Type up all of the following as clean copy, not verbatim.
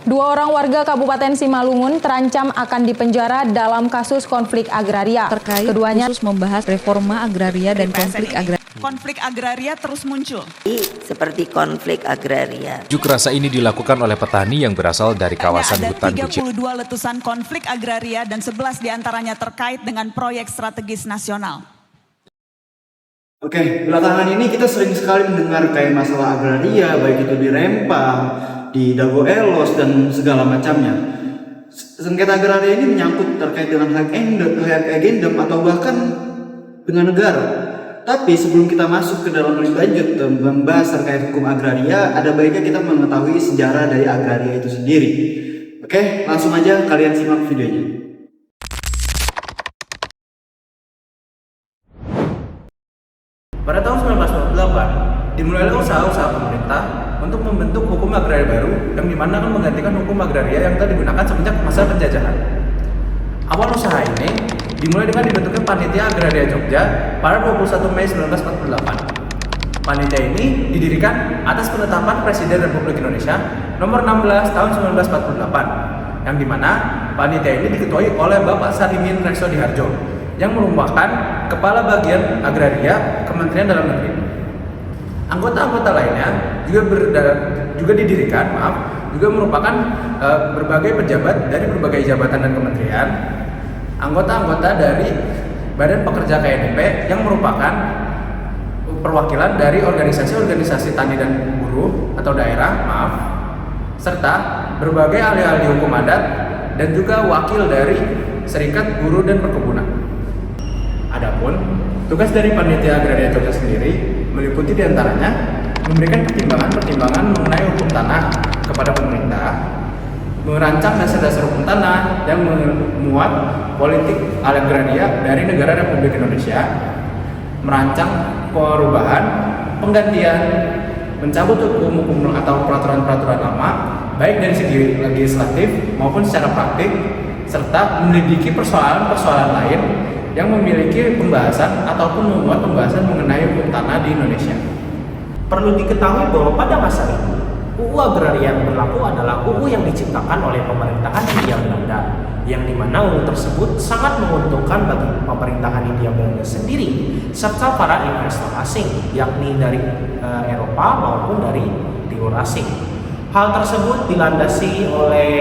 Dua orang warga Kabupaten Simalungun terancam akan dipenjara dalam kasus konflik agraria. Terkait keduanya khusus membahas reforma agraria dan konflik agraria. Konflik agraria terus muncul. Seperti konflik agraria. Juk rasa ini dilakukan oleh petani yang berasal dari kawasan hutan kecil. Ada 32 letusan konflik agraria dan 11 diantaranya terkait dengan proyek strategis nasional. Oke, belakangan ini kita sering sekali mendengar kayak masalah agraria, baik itu di Rempang, di Dago Elos, dan segala macamnya. Sengketa agraria ini menyangkut terkait dengan hak agendem atau bahkan dengan negara. Tapi sebelum kita masuk ke dalam lebih lanjut dan membahas terkait hukum agraria, ada baiknya kita mengetahui sejarah dari agraria itu sendiri. Oke, langsung aja kalian simak videonya. Pada tahun 1998, dimulailah usaha-usaha pemerintah untuk membentuk hukum agraria baru yang dimana akan menggantikan hukum agraria yang telah digunakan semenjak masa penjajahan. Awal usaha ini dimulai dengan dibentuknya Panitia Agraria Jogja pada 21 Mei 1948. Panitia ini didirikan atas penetapan Presiden Republik Indonesia nomor 16 tahun 1948, yang dimana panitia ini diketuai oleh Bapak Sarimin Rekso Diharjo, yang merupakan Kepala Bagian Agraria Kementerian Dalam Negeri. Anggota-anggota lainnya juga didirikan, juga merupakan berbagai pejabat dari berbagai jabatan dan kementerian, anggota-anggota dari Badan Pekerja KNDP yang merupakan perwakilan dari organisasi-organisasi tani dan buruh atau daerah, serta berbagai ahli-ahli hukum adat dan juga wakil dari Serikat Buruh dan Perkebunan. Adapun tugas dari Panitia Agraria Jogja sendiri meliputi diantaranya memberikan pertimbangan-pertimbangan mengenai hukum tanah kepada pemerintah, merancang dasar-dasar hukum tanah yang memuat politik agraria dari negara Republik Indonesia, merancang perubahan, penggantian, mencabut hukum-hukum atau peraturan-peraturan lama, baik dari segi legislatif maupun secara praktik, serta menyelidiki persoalan-persoalan lain yang memiliki pembahasan ataupun membuat pembahasan mengenai hukum tanah di Indonesia. Perlu diketahui bahwa pada masa ini, UU Agraria yang berlaku adalah UU yang diciptakan oleh pemerintahan Hindia Belanda, yang dimana UU tersebut sangat menguntungkan bagi pemerintahan Hindia Belanda sendiri, serta para investor asing, yakni dari Eropa maupun dari Timur Asing. Hal tersebut dilandasi oleh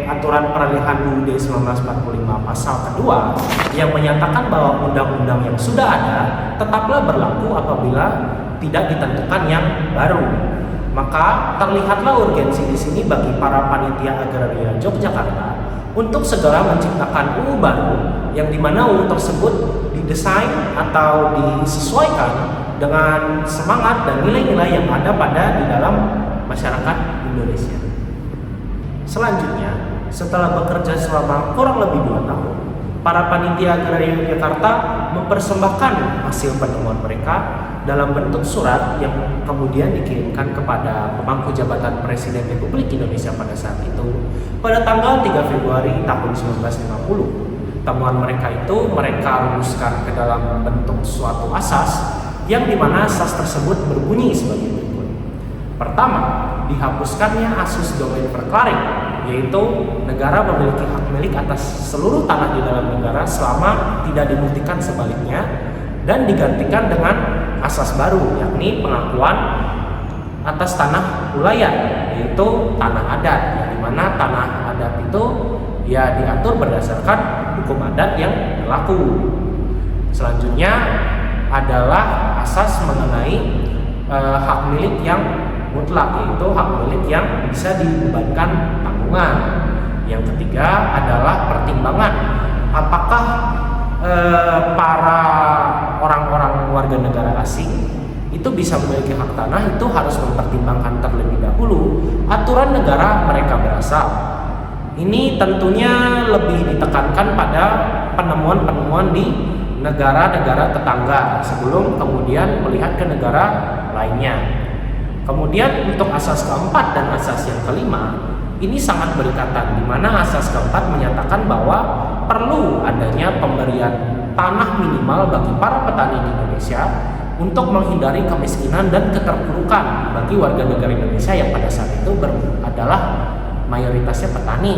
aturan peralihan UUD 1945 pasal kedua yang menyatakan bahwa undang-undang yang sudah ada tetaplah berlaku apabila tidak ditentukan yang baru. Maka terlihatlah urgensi di sini bagi para panitia agraria Yogyakarta untuk segera menciptakan UU baru yang dimana UU tersebut didesain atau disesuaikan dengan semangat dan nilai-nilai yang ada pada di dalam masyarakat Indonesia. Selanjutnya, setelah bekerja selama kurang lebih 2 tahun, para panitia agraria Yogyakarta mempersembahkan hasil penemuan mereka dalam bentuk surat yang kemudian dikirimkan kepada pemangku jabatan Presiden Republik Indonesia pada saat itu pada tanggal 3 Februari tahun 1950. Temuan mereka itu mereka rumuskan ke dalam bentuk suatu asas yang dimana asas tersebut berbunyi sebagai berikut. Pertama, dihapuskannya asus domain verklaring, yaitu negara memiliki hak milik atas seluruh tanah di dalam negara selama tidak dibuktikan sebaliknya, dan digantikan dengan asas baru, yakni pengakuan atas tanah ulayan, yaitu tanah adat, yang dimana tanah adat itu ya diatur berdasarkan hukum adat yang berlaku. Selanjutnya adalah asas mengenai hak milik yang mutlak, yaitu hak milik yang bisa dibebankan tanggungan. Yang ketiga adalah pertimbangan apakah para orang-orang warga negara asing itu bisa memiliki hak tanah, itu harus mempertimbangkan terlebih dahulu aturan negara mereka berasal. Ini tentunya lebih ditekankan pada penemuan-penemuan di negara-negara tetangga sebelum kemudian melihat ke negara lainnya. Kemudian untuk asas keempat dan asas yang kelima ini sangat berdekatan, di mana asas keempat menyatakan bahwa perlu adanya pemberian tanah minimal bagi para petani di Indonesia untuk menghindari kemiskinan dan keterpurukan bagi warga negara Indonesia yang pada saat itu adalah mayoritasnya petani,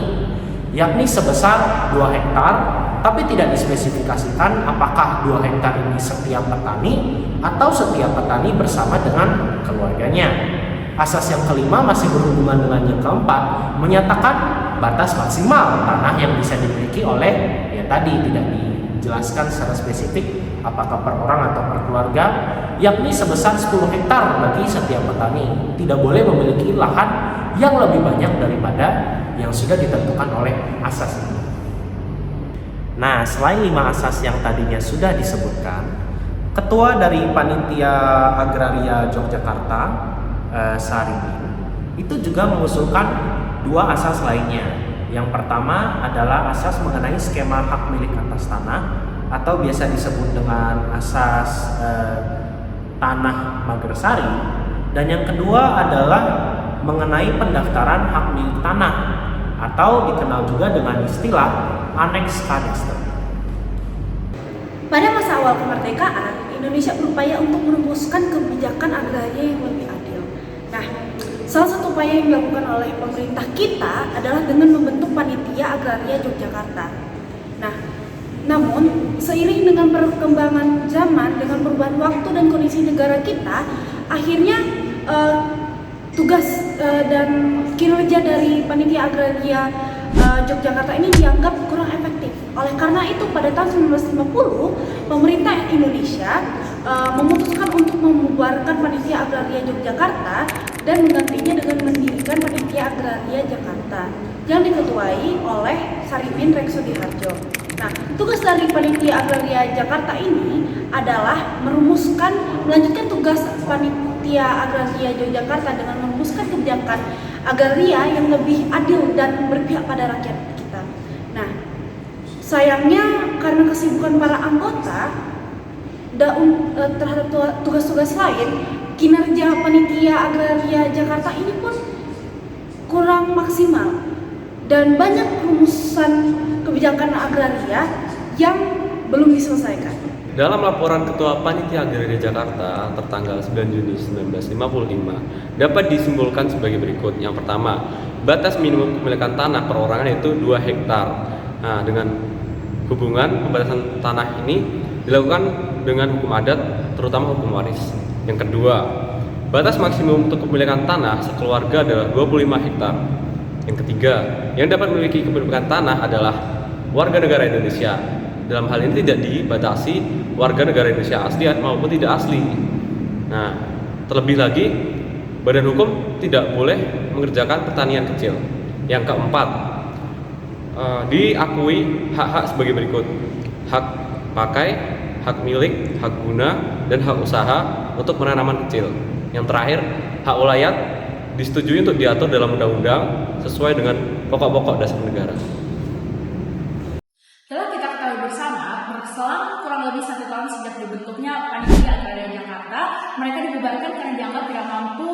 yakni sebesar 2 hektar, tapi tidak dispesifikasikan apakah 2 hektar ini setiap petani atau setiap petani bersama dengan keluarganya. Asas yang kelima masih berhubungan dengan yang keempat, menyatakan batas maksimal tanah yang bisa dimiliki oleh, ya tadi tidak dijelaskan secara spesifik apakah per orang atau per keluarga, yakni sebesar 10 hektar bagi setiap petani. Tidak boleh memiliki lahan yang lebih banyak daripada yang sudah ditentukan oleh asas ini. Nah, selain 5 asas yang tadinya sudah disebutkan, Ketua dari Panitia Agraria Yogyakarta, Sarimi, itu juga mengusulkan 2 asas lainnya. Yang pertama adalah asas mengenai skema hak milik atas tanah atau biasa disebut dengan asas tanah Magersari, dan yang kedua adalah mengenai pendaftaran hak milik tanah atau dikenal juga dengan istilah Aneks Kadaster. Pada masa awal kemerdekaan, Indonesia berupaya untuk merumuskan kebijakan agraria yang lebih adil. Nah, salah satu upaya yang dilakukan oleh pemerintah kita adalah dengan membentuk Panitia Agraria Yogyakarta. Nah, namun seiring dengan perkembangan zaman, dengan perubahan waktu dan kondisi negara kita, akhirnya tugas dan kinerja dari Panitia Agraria Yogyakarta ini dianggap kurang efektif. Oleh karena itu, pada tahun 1950, pemerintah Indonesia memutuskan untuk membubarkan Panitia Agraria Yogyakarta dan menggantinya dengan mendirikan Panitia Agraria Jakarta yang diketuai oleh Sarimin Reksoediharjo. Nah, tugas dari Panitia Agraria Jakarta ini adalah melanjutkan tugas Panitia Agraria Yogyakarta dengan merumuskan kebijakan agraria yang lebih adil dan berpihak pada rakyat kita. Nah, sayangnya karena kesibukan para anggota terhadap tugas-tugas lain, kinerja Panitia Agraria Jakarta ini pun kurang maksimal dan banyak rumusan kebijakan agraria yang belum diselesaikan. Dalam laporan Ketua Panitia Agraria Jakarta tertanggal 9 Juni 1955 dapat disimpulkan sebagai berikut. Yang pertama, batas minimum kepemilikan tanah perorangan yaitu 2 hektar. Nah, dengan hubungan pembatasan tanah ini dilakukan dengan hukum adat, terutama hukum waris. Yang kedua, batas maksimum untuk kepemilikan tanah sekeluarga adalah 25 hektar. Yang ketiga, yang dapat memiliki kepemilikan tanah adalah warga negara Indonesia. Dalam hal ini tidak dibatasi warga negara Indonesia asli maupun tidak asli. Nah, terlebih lagi, badan hukum tidak boleh mengerjakan pertanian kecil. Yang keempat, diakui hak-hak sebagai berikut: hak pakai, hak milik, hak guna, dan hak usaha untuk penanaman kecil. Yang terakhir, hak ulayat disetujui untuk diatur dalam undang-undang sesuai dengan pokok-pokok dasar negara. Telah kita ketahui bersama, berselang kurang lebih 1 tahun sejak dibentuknya Panitia Agraria Jakarta, mereka dibubarkan karena dianggap tidak mampu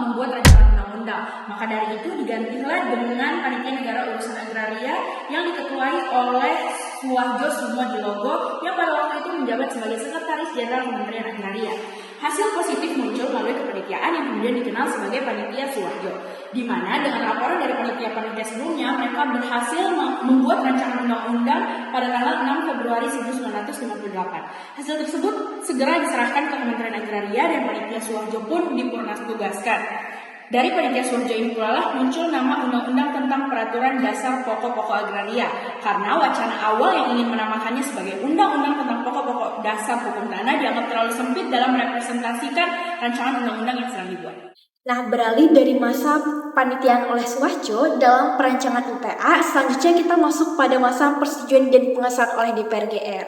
membuat rancangan undang-undang. Maka dari itu digantilah dengan Panitia Negara Urusan Agraria yang diketuai oleh Suwarjo Sumodilogo yang pada waktu itu menjabat sebagai Sekretaris Jenderal Kementerian Agraria. Hasil positif muncul melalui kepanitiaan yang kemudian dikenal sebagai Panitia Suwarjo, di mana dengan laporan dari panitia-panitia sebelumnya mereka berhasil membuat rancangan undang-undang pada tanggal 6 Februari 1958. Hasil tersebut segera diserahkan ke Kementerian Agraria dan Panitia Suwarjo pun dipurnatugaskan. Dari Panitia Suwarjo ini pula lah muncul nama Undang-Undang tentang Peraturan Dasar Pokok-Pokok Agraria, karena wacana awal yang ingin menamakannya sebagai Undang-Undang tentang Pokok-Pokok Dasar Hukum Tanah dianggap terlalu sempit dalam merepresentasikan rancangan undang-undang yang sedang dibuat. Nah, beralih dari masa panitiaan oleh Suwarjo dalam perancangan UPA, selanjutnya kita masuk pada masa persetujuan dan pengesahan oleh DPR GR.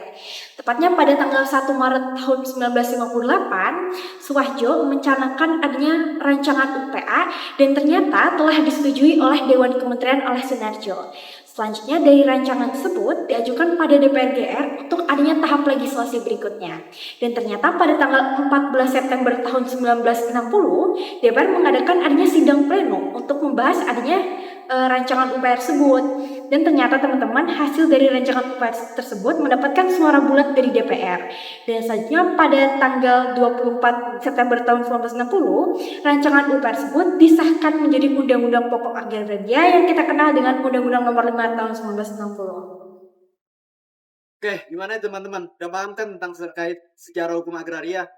Tepatnya pada tanggal 1 Maret tahun 1958, Suwarjo mencanangkan adanya rancangan UPA dan ternyata telah disetujui oleh Dewan Kementerian oleh Sunarjo. Selanjutnya dari rancangan tersebut diajukan pada DPR GR untuk adanya tahap legislasi berikutnya. Dan ternyata pada tanggal 14 September tahun 1960, DPR mengadakan adanya sidang pleno untuk membahas adanya rancangan UPA tersebut. Dan ternyata teman-teman, hasil dari rancangan UU tersebut mendapatkan suara bulat dari DPR. Dan selanjutnya pada tanggal 24 September tahun 1960, rancangan UU tersebut disahkan menjadi Undang-Undang Pokok Agraria yang kita kenal dengan Undang-Undang Nomor 5 tahun 1960. Oke, gimana teman-teman? Udah paham kan tentang terkait sejarah hukum agraria?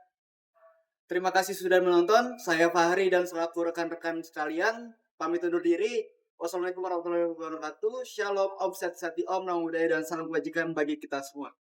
Terima kasih sudah menonton. Saya Fahri dan selaku rekan-rekan sekalian pamit undur diri. Wassalamualaikum warahmatullahi wabarakatuh. Shalom, Om Sati, Om Namo Buddhaya, dan salam kebajikan bagi kita semua.